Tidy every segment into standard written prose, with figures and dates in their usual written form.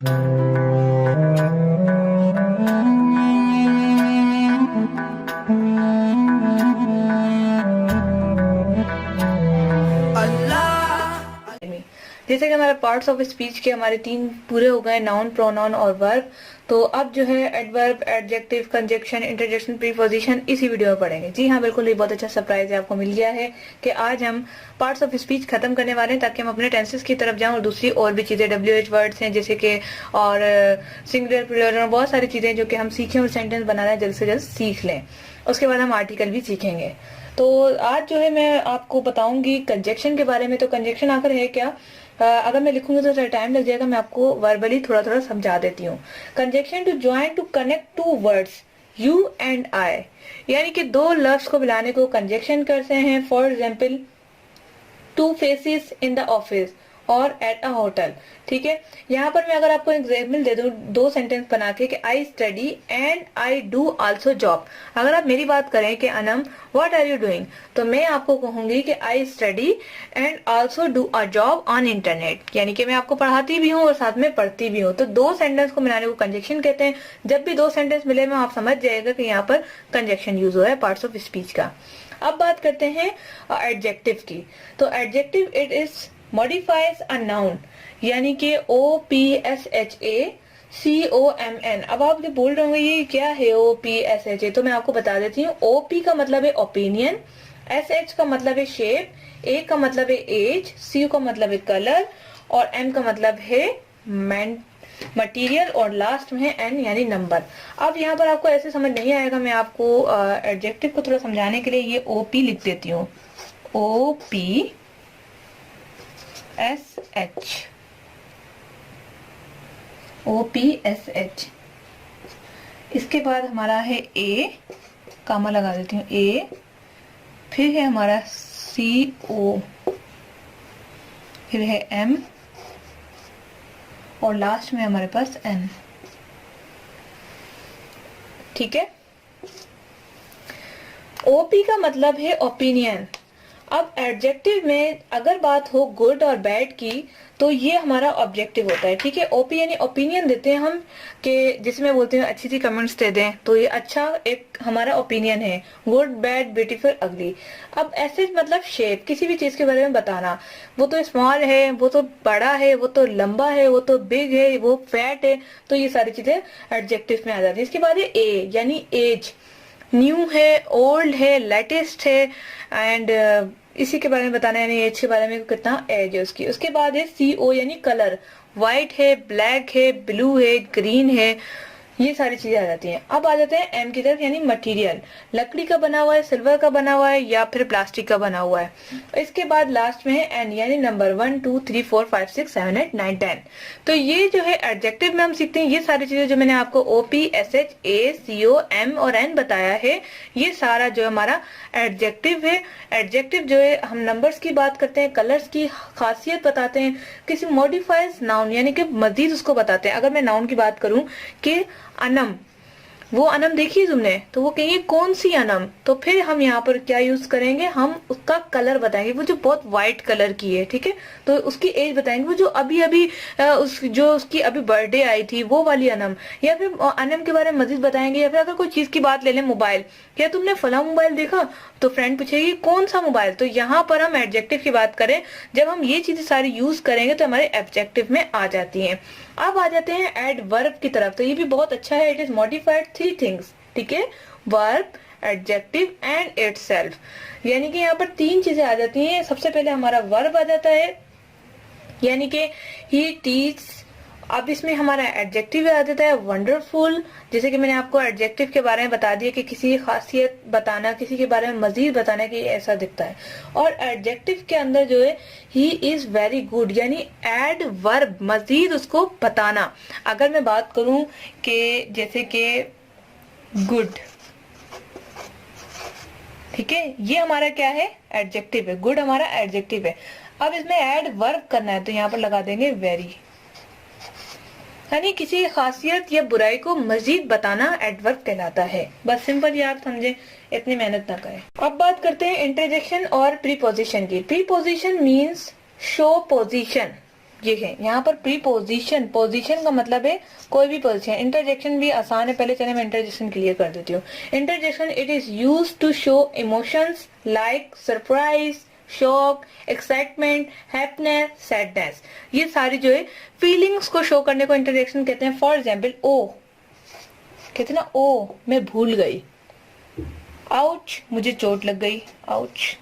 जैसे कि हमारे पार्ट्स ऑफ स्पीच के हमारे 3 पूरे हो गए, नाउन, प्रोनाउन और वर्ब। तो अब जो है adverb, adjective, conjunction, interjection, preposition इसी वीडियो में पढ़ेंगे। जी हाँ, बिल्कुल, ये बहुत अच्छा सरप्राइज है आपको मिल गया है कि आज हम पार्ट्स ऑफ स्पीच खत्म करने वाले हैं ताकि हम अपने टेंसेस की तरफ जाएं और दूसरी और भी चीजें WH वर्ड्स हैं जैसे कि और सिंगुलर, प्लूरल और बहुत सारी चीजें जो कि हम सीखें और सेंटेंस बनाना जल्द से जल्द सीख लें। उसके बाद हम आर्टिकल भी सीखेंगे। तो आज जो है मैं आपको बताऊंगी कंजक्शन के बारे में। तो कंजक्शन आखिर है क्या? अगर मैं लिखूंगी तो थोड़ा टाइम लग जाएगा, मैं आपको वर्बली थोड़ा थोड़ा समझा देती हूँ। Conjunction to join to connect two words you and I, यानी कि दो लफ्ज को मिलाने को कंजक्शन करते हैं। For example, two faces in the office और एट अ होटल। ठीक है, यहाँ पर मैं अगर आपको एग्जाम्पल दे दूं, 2 सेंटेंस बना के कि I study and I do also job. अगर आप मेरी बात करें कि Anam what are you doing, तो मैं आपको कहूंगी कि I study and also do a job on internet, यानी कि मैं आपको पढ़ाती भी हूँ और साथ में पढ़ती भी हूँ। तो 2 सेंटेंस को मिलाने को कंजक्शन कहते हैं। जब भी 2 सेंटेंस मिले में आप समझ जाएगा कि यहाँ पर कंजक्शन यूज हो रहा है पार्ट्स ऑफ स्पीच का। अब बात करते हैं एडजेक्टिव की। तो adjective it is modifies a noun, यानी कि OPSHACOMN। अब आप जो बोल रहे होंगे ये क्या है OPSHA, तो मैं आपको बता देती हूँ। OP का मतलब है ओपिनियन, SH का मतलब है शेप, A का मतलब है एज, C का मतलब है कलर और M का मतलब है मटेरियल और लास्ट में है N यानी नंबर। अब यहाँ पर आपको ऐसे समझ नहीं आएगा, मैं आपको एडजेक्टिव को थोड़ा समझाने के लिए ये OP लिख देती हूँ। OPSH। OPSH। इसके बाद हमारा है A, कामा लगा देती हूँ A, फिर है हमारा CO, फिर है M और लास्ट में हमारे पास N। ठीक है, OP का मतलब है ओपिनियन। अब एडजेक्टिव में अगर बात हो गुड और बैड की तो ये हमारा ऑब्जेक्टिव होता है। ठीक है, ओपी यानी ओपिनियन देते हैं हम, कि जिसमें बोलते हैं अच्छी सी कमेंट्स दे दें, तो ये अच्छा एक हमारा ओपिनियन है। गुड, बैड, ब्यूटीफुल, अगली। अब ऐसे मतलब शेप, किसी भी चीज के बारे में बताना, वो तो स्मॉल है, वो तो बड़ा है, वो तो लंबा है, वो तो बिग है, वो फैट है, तो ये सारी चीजें एडजेक्टिव में आ जाती है। इसके बाद है ए यानी एज, न्यू है, ओल्ड है, लेटेस्ट है एंड इसी के बारे में बताना है, यानी एज के बारे में कितना एज है उसकी। उसके बाद है CO यानी कलर, व्हाइट है, ब्लैक है, ब्लू है, ग्रीन है, ये सारी चीजें आ जाती हैं। अब आ जाते हैं M की तरफ यानी मटेरियल, लकड़ी का बना हुआ है, सिल्वर का बना हुआ है या फिर प्लास्टिक का बना हुआ है। इसके बाद लास्ट में है N यानी नंबर, 1 2 3 4 5 6 7 8 9 10। तो ये जो है एडजेक्टिव में हम सीखते हैं ये सारी चीजें जो मैंने आपको OPSHACOM और N बताया है, ये सारा जो हमारा एडजेक्टिव है। एडजेक्टिव जो है हम नंबर्स की बात करते हैं, कलर्स की खासियत बताते हैं, किसी मॉडिफाइज नाउन यानी कि मजीद उसको बताते हैं। अगर मैं नाउन की बात करूं कि अनम, वो अनम देखी तुमने, तो वो कहेंगे कौन सी अनम, तो फिर हम यहाँ पर क्या यूज करेंगे, हम उसका कलर बताएंगे, वो जो बहुत व्हाइट कलर की है। ठीक है, तो उसकी एज बताएंगे, वो जो अभी अभी उसकी अभी बर्थडे आई थी वो वाली अनम। या फिर अनम के बारे में मजीद बताएंगे। या फिर अगर कोई चीज की बात ले लें, मोबाइल, क्या तुमने फला मोबाइल देखा, तो फ्रेंड पूछेगी कौन सा मोबाइल। तो यहाँ पर हम एडजेक्टिव की बात करें, जब हम ये चीजें सारी यूज करेंगे तो हमारे एडजेक्टिव में आ जाती हैं। अब आ जाते हैं एडवर्ब की तरफ। तो ये भी बहुत अच्छा है, इट इज मॉडिफाइड 3 थिंग्स। ठीक है, वर्ब, एडजेक्टिव एंड इटसेल्फ, यानी कि यहाँ पर 3 चीजें आ जाती हैं। सबसे पहले हमारा वर्ब आ जाता है, यानी कि ही टीच। अब इसमें हमारा एडजेक्टिव आ जाता है वंडरफुल, जैसे कि मैंने आपको एडजेक्टिव के बारे में बता दिया कि किसी खासियत बताना, किसी के बारे में मजीद बताना कि ऐसा दिखता है। और एडजेक्टिव के अंदर जो है ही इज वेरी गुड, यानी एड वर्ब, मजीद उसको बताना। अगर मैं बात करूं कि जैसे कि गुड, ठीक है, ये हमारा क्या है, एडजेक्टिव है। गुड हमारा एडजेक्टिव है। अब इसमें एड वर्ब करना है तो यहाँ पर लगा देंगे वेरी, यानी किसी खासियत या बुराई को मजीद बताना एडवर्ब कहलाता है। बस सिंपल ये आप समझे, इतनी मेहनत ना करें। अब बात करते हैं इंटरजेक्शन और प्रीपोजिशन की। प्रीपोजिशन मीन्स शो पोजीशन, देखें यहाँ पर प्रीपोजिशन, पोजीशन का मतलब है कोई भी पोजीशन। इंटरजेक्शन भी आसान है, पहले चले मैं इंटरजेक्शन क्लियर कर देती हूँ। Interjection, it is used to show emotions like surprise, shock, excitement, happiness, sadness. ये सारी जो है फीलिंग्स को शो करने को इंटरजेक्शन कहते हैं। फॉर एग्जाम्पल ओ, कहते ना ओ मैं भूल गई, आउच मुझे चोट लग गई, आउच,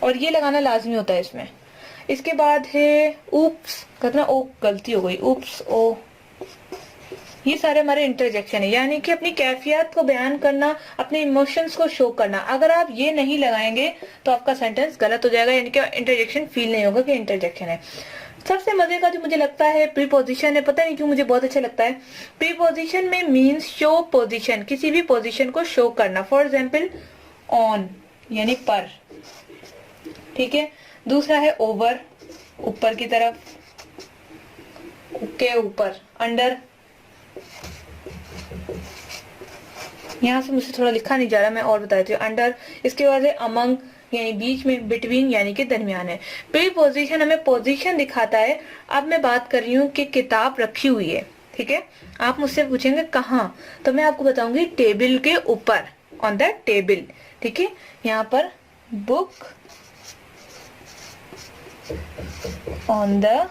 और ये लगाना लाजमी होता है इसमें। इसके बाद है ऊप्स, कहते ना ओ गलती हो गई, ऊप्स, ओ। ये सारे हमारे इंटरजेक्शन है, यानी कि अपनी कैफियत को बयान करना, अपने इमोशंस को शो करना। अगर आप ये नहीं लगाएंगे तो आपका सेंटेंस गलत हो जाएगा, यानी कि इंटरजेक्शन फील नहीं होगा कि इंटरजेक्शन है। सबसे मजे का जो मुझे लगता है प्रीपोजिशन है, पता नहीं क्यों मुझे बहुत अच्छा लगता है। प्रीपोजिशन में मीन्स शो पोजिशन, किसी भी पोजिशन को शो करना। फॉर एग्जाम्पल ऑन यानी पर, ठीक है। दूसरा है ओवर, ऊपर की तरफ, के ऊपर, अंडर, यहां से मुझसे थोड़ा लिखा नहीं जा रहा, मैं और बता देती हूँ, अंडर। इसके बाद है अमंग यानी बीच में, बिटवीन यानी कि दरमियान है। प्रीपोजिशन हमें पोजीशन दिखाता है। अब मैं बात कर रही हूँ कि किताब रखी हुई है, ठीक है। आप मुझसे पूछेंगे कहाँ, तो मैं आपको बताऊंगी टेबल के ऊपर, ऑन द टेबल, ठीक है। यहाँ पर बुक ऑन द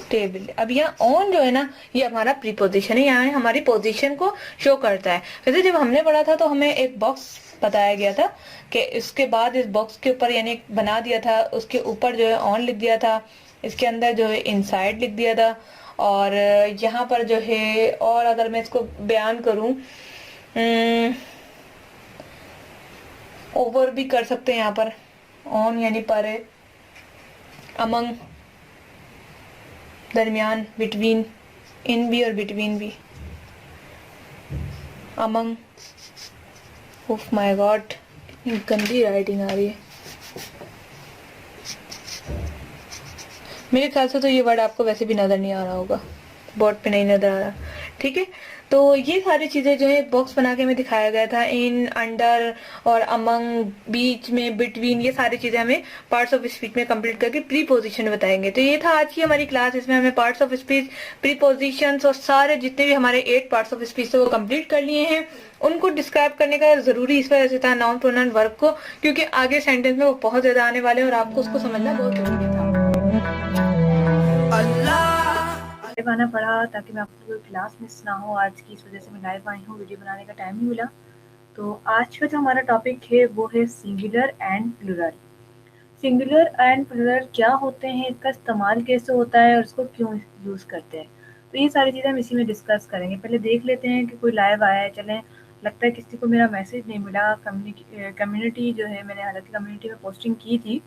टेबल। अब यहाँ ऑन जो है ना, ये हमारा प्रीपोजिशन है, यहाँ हमारी पोजीशन को शो करता है। वैसे जब हमने पढ़ा था तो हमें एक बॉक्स बताया गया था कि इसके बाद इस बॉक्स के ऊपर यानी बना दिया था, उसके ऊपर जो है ऑन लिख दिया था, इसके अंदर जो है इनसाइड लिख दिया था, और यहाँ पर जो है, और अगर मैं इसको बयान करूं, ओवर भी कर सकते हैं। यहाँ पर ऑन यानी पर है, अमंग दरमियान, बिटवीन, इन भी और बिटवीन भी, अमंग, ओफ माय गॉड कितनी गंदी राइटिंग आ रही है। मेरे ख्याल से तो ये वर्ड आपको वैसे भी नजर नहीं आ रहा होगा, बोर्ड पे नहीं नजर आ रहा, ठीक है। तो ये सारी चीजें जो है बॉक्स बना के हमें दिखाया गया था, इन, अंडर और अमंग, बीच में, बिटवीन, ये सारी चीजें हमें पार्ट्स ऑफ स्पीच में कंप्लीट करके प्रीपोजिशन बताएंगे। तो ये था आज की हमारी क्लास, इसमें हमें पार्ट्स ऑफ स्पीच, प्रीपोजिशंस और सारे जितने भी हमारे 8 पार्ट्स ऑफ स्पीच थे वो कंप्लीट कर लिए हैं। उनको डिस्क्राइब करने का जरूरी इस वजह से था नाउन प्रोनाउन वर्ब को, क्योंकि आगे सेंटेंस में वो बहुत ज्यादा आने वाले हैं और आपको उसको समझना बहुत जरूरी था। लाइव आना पड़ा ताकि मैं आपको कोई क्लास मिस ना हो आज की, इस वजह से मैं लाइव आई हूँ, वीडियो बनाने का टाइम नहीं मिला। तो आज का जो हमारा टॉपिक है वो है singular and plural. Singular and plural क्या होते हैं, इसका इस्तेमाल कैसे होता है और इसको क्यों यूज़ करते हैं, तो ये सारी चीज़ें हम इसी में डिस्कस करेंगे। पहले देख लेते हैं कि कोई लाइव आया है। चलें, लगता है किसी को मेरा मैसेज नहीं मिला। कम्युनिटी जो है, मैंने हालांकि कम्युनिटी में पोस्टिंग की थी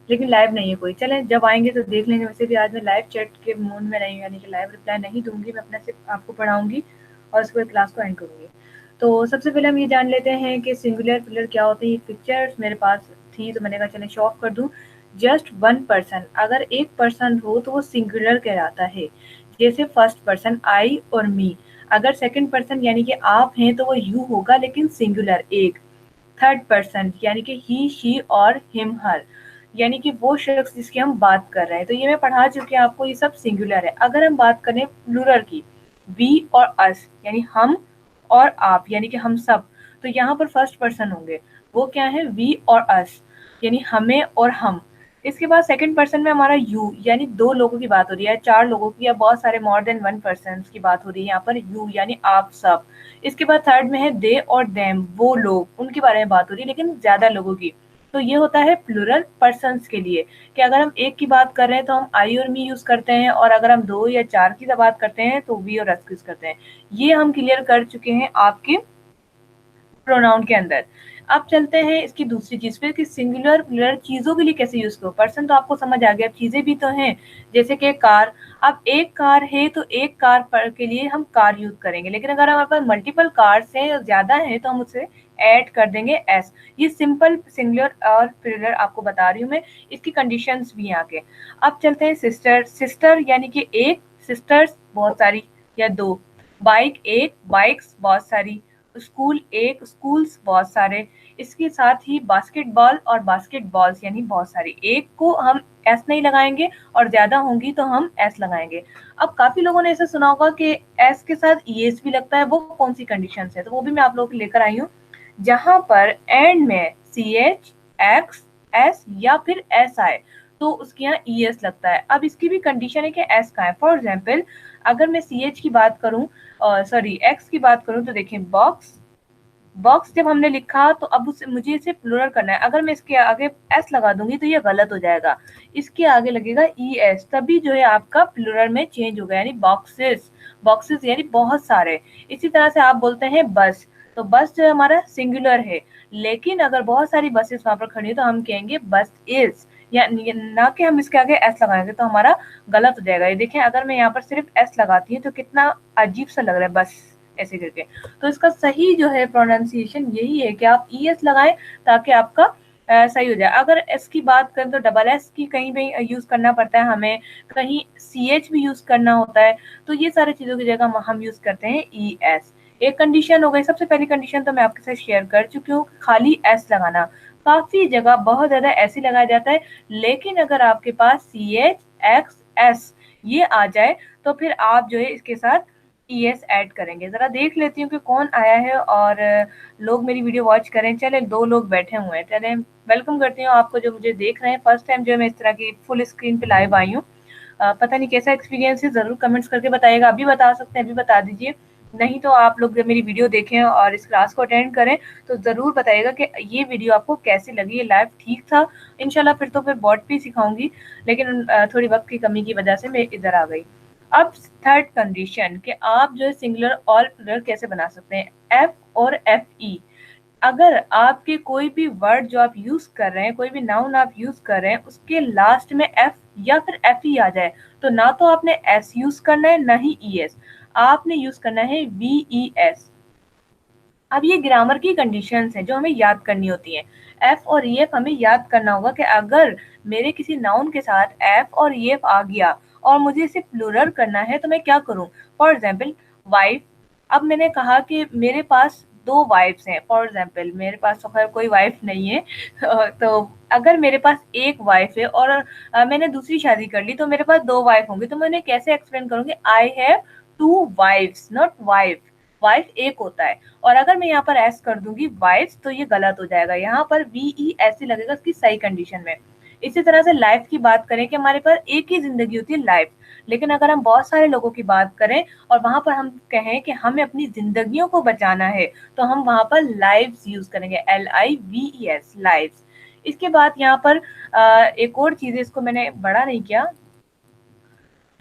लेकिन लाइव नहीं है कोई। चलें, जब आएंगे तो देख लेंगे। वैसे भी आज मैं लाइव चैट के मूड में नहीं, यानी कि लाइव रिप्लाई नहीं दूंगी, मैं अपने से आपको पढ़ाऊंगी और उसके बाद क्लास को एंड करूंगी। तो सबसे पहले हम ये जान लेते हैं कि सिंगुलर प्लूरल क्या होते हैं। पिक्चर्स मेरे पास थी तो मैंने कहा चलें शो ऑफ कर दूं। जस्ट वन पर्सन, अगर एक पर्सन हो तो वो सिंगुलर कहलाता है। जैसे फर्स्ट पर्सन आई और मी। अगर सेकंड पर्सन यानी कि आप हैं तो वो यू होगा लेकिन सिंगुलर, एक। थर्ड पर्सन यानी कि ही, शी और हिम, हर, यानी कि वो शख्स जिसकी हम बात कर रहे हैं। तो ये मैं पढ़ा चुकी हूँ आपको, ये सब सिंगुलर है। अगर हम बात करें प्लूरल की, वी और अस यानी हम और आप, यानी कि हम सब, तो यहाँ पर फर्स्ट पर्सन होंगे, वो क्या है, वी और अस, यानी हमें और हम। इसके बाद सेकंड पर्सन में हमारा यू, यानी दो लोगों की बात हो रही है, चार लोगों की, या बहुत सारे मोर देन वन पर्सन की बात हो रही है, यहाँ पर यू यानी आप सब। इसके बाद थर्ड में है दे और देम, वो लोग, उनके बारे में बात हो रही है लेकिन ज्यादा लोगों की। तो ये होता है प्लूरल पर्सन्स के लिए, कि अगर हम एक की बात कर रहे हैं तो हम आई और मी यूज करते हैं, और अगर हम दो या चार की बात करते हैं तो वी और अस यूज करते हैं। ये हम क्लियर कर चुके हैं आपके प्रोनाउन के अंदर। अब चलते हैं इसकी दूसरी चीज पे कि सिंगुलर प्लूरल चीजों के लिए कैसे यूज करो। पर्सन तो आपको समझ आ गया, अब चीजें भी तो हैं, जैसे कि कार। अब एक कार है तो एक कार पर के लिए हम कार यूज करेंगे, लेकिन अगर हमारे पास मल्टीपल कार्स हैं, ज्यादा हैं, तो हम उसे ऐड कर देंगे एस। ये सिंपल सिंगुलर और प्लूरल आपको बता रही हूँ मैं, इसकी कंडीशंस भी यहाँ के। अब चलते हैं सिस्टर। सिस्टर यानी कि एक, सिस्टर्स बहुत सारी या दो, बाइक एक, बाइक्स बहुत सारी। स्कूल एक, स्कूल्स बहुत सारे, इसके साथ ही बास्केटबॉल और बास्केटबॉल्स यानी बहुत सारी। एक को हम एस नहीं लगाएंगे और ज्यादा होंगी तो हम एस लगाएंगे। अब काफी लोगों ने ऐसा सुना होगा कि एस के साथ ईएस भी लगता है, वो कौन सी कंडीशन है, तो वो भी मैं आप लोगों को लेकर आई हूँ, जहां पर एंड में सी एच, एक्स, एस या फिर एस आए तो उसके यहाँ ईएस लगता है। अब इसकी भी कंडीशन है कि एस का है। फॉर एग्जाम्पल अगर मैं सी एच की बात करूं, सॉरी एक्स की बात करूं, तो देखें बॉक्स, बॉक्स जब हमने लिखा तो अब उसे मुझे इसे प्लूरल करना है। अगर मैं इसके आगे एस लगा दूंगी तो ये गलत हो जाएगा, इसके आगे लगेगा ई एस, तभी जो है आपका प्लूरल में चेंज हो गया, यानी बॉक्सेस, बॉक्सेस यानी बहुत सारे। इसी तरह से आप बोलते हैं बस, तो बस जो है हमारा सिंगुलर है, लेकिन अगर बहुत सारी बसेस वहां पर खड़ी है तो हम कहेंगे बस इज, या ना कि हम इसके आगे एस लगाएंगे तो हमारा गलत हो जाएगा। ये देखें अगर मैं यहाँ पर सिर्फ एस लगाती हूँ तो कितना अजीब सा लग रहा है बस ऐसे करके। तो इसका सही जो है प्रोनाउंसिएशन यही है कि आप ई एस लगाएं ताकि आपका सही हो जाए। अगर एस की बात करें तो डबल एस की कहीं भी यूज करना पड़ता है हमें, कहीं सी एच भी यूज करना होता है, तो ये सारी चीजों की जगह हम यूज करते हैं ई एस। एक कंडीशन हो गई, सबसे पहली कंडीशन तो मैं आपके साथ शेयर कर चुकी हूँ, खाली एस लगाना। काफी जगह बहुत ज्यादा ऐसे लगाया जाता है, लेकिन अगर आपके पास सी एच, एक्स, एस ये आ जाए तो फिर आप जो है इसके साथ ईएस ऐड करेंगे। जरा देख लेती हूँ कि कौन आया है और लोग मेरी वीडियो वॉच करें। चले 2 लोग बैठे हुए हैं, चले वेलकम करती हूँ आपको जो मुझे देख रहे हैं। फर्स्ट टाइम जो है मैं इस तरह की फुल स्क्रीन पे लाइव आई हूँ। पता नहीं कैसा एक्सपीरियंस है, जरूर कमेंट्स करके बताइएगा। अभी बता सकते हैं, अभी बता दीजिए, नहीं तो आप लोग जब मेरी वीडियो देखें और इस क्लास को अटेंड करें तो जरूर बताइएगा कि ये वीडियो आपको कैसी लगी, ये लाइव ठीक था। इंशाल्लाह फिर तो फिर बॉट पे सिखाऊंगी, लेकिन थोड़ी वक्त की कमी की वजह से मैं इधर आ गई। अब थर्ड कंडीशन कि आप जो है सिंगुलर और प्लूरल कैसे बना सकते हैं, एफ और एफ ई। अगर आपके कोई भी वर्ड जो आप यूज कर रहे हैं, कोई भी नाउन आप यूज कर रहे हैं, उसके लास्ट में एफ या फिर एफ ई आ जाए तो ना तो आपने एस यूज करना है ना ही ई एस, आपने यूज करना है वी ई एस। अब ये ग्रामर की कंडीशंस हैं जो हमें याद करनी होती हैं। एफ और ई एफ हमें याद करना होगा कि अगर मेरे किसी नाउन के साथ एफ और ई एफ आ गया और मुझे इसे प्लूरल करना है तो मैं क्या करूं। फॉर एग्जाम्पल वाइफ, अब मैंने कहा कि मेरे पास 2 वाइफ्स हैं। फॉर एग्जाम्पल मेरे पास तो खैर कोई वाइफ नहीं है तो अगर मेरे पास एक वाइफ है और मैंने दूसरी शादी कर ली तो मेरे पास 2 वाइफ होंगी, तो मैं उन्हें कैसे एक्सप्लेन करूंगी, I have 2 wifes not wife, wife एक होता है। और अगर मैं यहाँ पर एस कर दूंगी वाइफ तो ये गलत हो जाएगा, यहाँ पर वी ई ऐसे लगेगा इसकी सही कंडीशन में। इसी तरह से लाइफ की बात करें कि हमारे पास एक ही जिंदगी होती है लाइफ, लेकिन अगर हम बहुत सारे लोगों की बात करें और वहां पर हम कहें कि हमें अपनी जिंदगियों को बचाना है तो हम वहां पर लाइव्स यूज करेंगे, LIVES लाइव्स। इसके बाद यहाँ पर एक और चीज है, इसको मैंने बड़ा नहीं किया।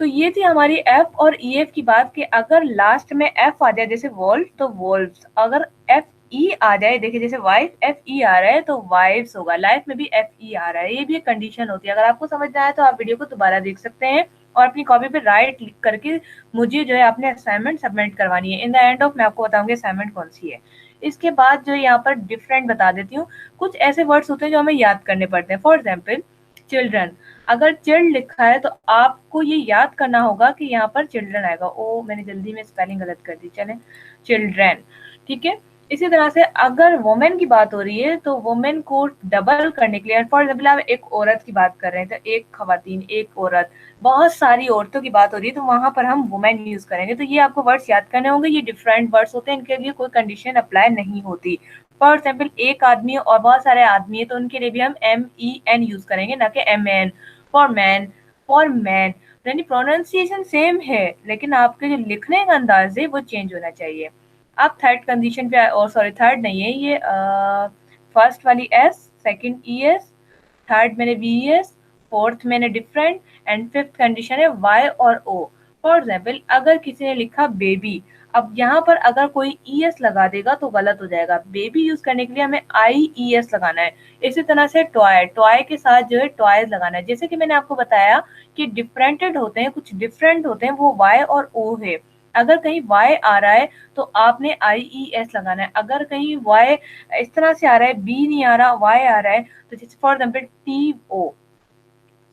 तो ये थी हमारी एफ और ई एफ की बात कि अगर लास्ट में एफ आ जाए जैसे वॉल्व तो वॉल्व्स, अगर एफ ई आ जाए, देखिए जैसे वाइफ एफ ई आ रहा है तो वाइफ्स होगा, लाइफ में भी एफ ई आ रहा है, ये भी एक कंडीशन होती है। अगर आपको समझ ना आए तो आप वीडियो को दोबारा देख सकते हैं और अपनी कॉपी पे राइट करके मुझे जो है अपने असाइनमेंट सबमिट करवानी है। इन द एंड ऑफ मैं आपको बताऊंगी असाइनमेंट कौन सी है। इसके बाद जो यहाँ पर डिफरेंट बता देती हूँ, कुछ ऐसे वर्ड्स होते हैं जो हमें याद करने पड़ते हैं। फॉर एग्जाम्पल चिल्ड्रन, अगर चिल्ड लिखा है तो आपको ये याद करना होगा कि यहाँ पर चिल्ड्रन आएगा। ओ मैंने जल्दी में स्पेलिंग गलत कर दी, चलें चिल्ड्रन, ठीक है। इसी तरह से अगर वुमेन की बात हो रही है तो वुमेन को डबल करने के लिए, फॉर एग्जाम्पल आप एक औरत की बात कर रहे हैं तो एक खवातीन, एक औरत, बहुत सारी औरतों की बात हो रही है तो वहां पर हम वुमेन यूज करेंगे। तो ये आपको वर्ड्स याद करने होंगे, ये डिफरेंट वर्ड्स होते हैं, इनके लिए कोई कंडीशन अप्लाई नहीं होती। फॉर एग्जाम्पल एक आदमी और बहुत सारे आदमी है तो उनके लिए भी हम MEN यूज करेंगे ना कि MN। For man, for man, यानी प्रोनाउंसिएशन सेम है लेकिन आपके जो लिखने का अंदाज है वो चेंज होना चाहिए। आप थर्ड कंडीशन पे, और सॉरी थर्ड नहीं है ये, फर्स्ट वाली एस, सेकंड ES, थर्ड मैंने VES, फोर्थ मैंने डिफरेंट एंड फिफ्थ कंडीशन है Y और O। फॉर एग्जाम्पल अगर किसी ने लिखा बेबी, अब यहाँ पर अगर कोई ES लगा देगा तो गलत हो जाएगा, बेबी यूज करने के लिए हमें IES लगाना है। इसी तरह से टॉय, टॉय के साथ जो है टॉयज लगाना है। जैसे कि मैंने आपको बताया कि डिफरेंटेड होते हैं, कुछ डिफरेंट होते हैं, वो Y और O है। अगर कहीं Y आ रहा है तो आपने IES लगाना है, अगर कहीं Y इस तरह से आ रहा है, B नहीं आ रहा, Y आ रहा है, तो जैसे फॉर एग्जाम्पल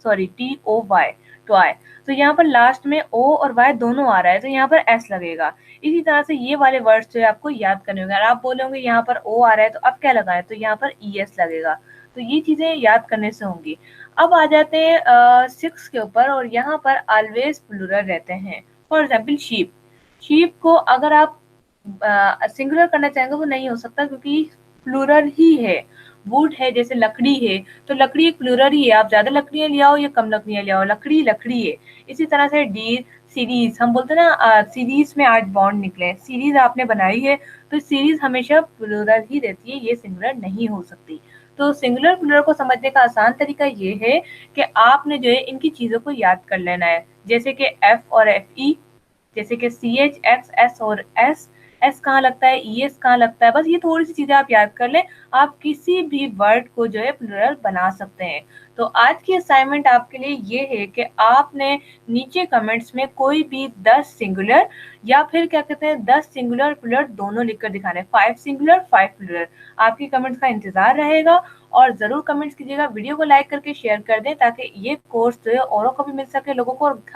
TOY, टॉय। तो यहाँ पर लास्ट में ओ और वाई दोनों आ रहा है तो यहाँ पर एस लगेगा। इसी तरह से ये वाले वर्ड्स जो है आपको याद करने होंगे। अगर आप बोलोगे यहाँ पर ओ आ रहा है तो अब क्या लगाएं, तो यहाँ पर ई एस लगेगा। तो ये चीजें याद करने से होंगी। अब आ जाते हैं 6 के ऊपर, और यहाँ पर ऑलवेज प्लूरल रहते हैं। फॉर एग्जाम्पल शीप, शीप को अगर आप सिंगुलर करना चाहेंगे वो नहीं हो सकता क्योंकि प्लूरल ही है। वुड है जैसे लकड़ी है, तो लकड़ी एक प्लूरल ही है। आप ज्यादा लकड़ियां ले आओ या कम लकड़ियां ले आओ, लकड़ी लकड़ी है। इसी तरह से डी सीरीज, हम बोलते हैं ना सीरीज में आज बॉन्ड निकले, सीरीज आपने बनाई है तो सीरीज हमेशा प्लूरल ही रहती है, ये सिंगुलर नहीं हो सकती। तो सिंगुलर प्लूरल को समझने का आसान तरीका ये है कि आपने जो है इनकी चीजों को याद कर लेना है, जैसे कि एफ और एफ ई, जैसे कि सी एच एक्स एस और एस, एस कहाँ लगता है, ई एस कहाँ लगता है। बस ये थोड़ी सी चीजें आप याद कर लें, आप किसी भी वर्ड को जो है प्लूरल बना सकते हैं। तो आज की असाइनमेंट आपके लिए ये है कि आपने नीचे कमेंट्स में कोई भी 10 सिंगुलर या फिर क्या कहते हैं 10 सिंगुलर प्लूरल दोनों लिखकर दिखाने, 5 सिंगुलर 5 प्लूरल। आपकी कमेंट्स का इंतजार रहेगा और जरूर कमेंट्स कीजिएगा। वीडियो को लाइक करके शेयर कर दें ताकि ये कोर्स जो है औरों को भी मिल सके, लोगों को।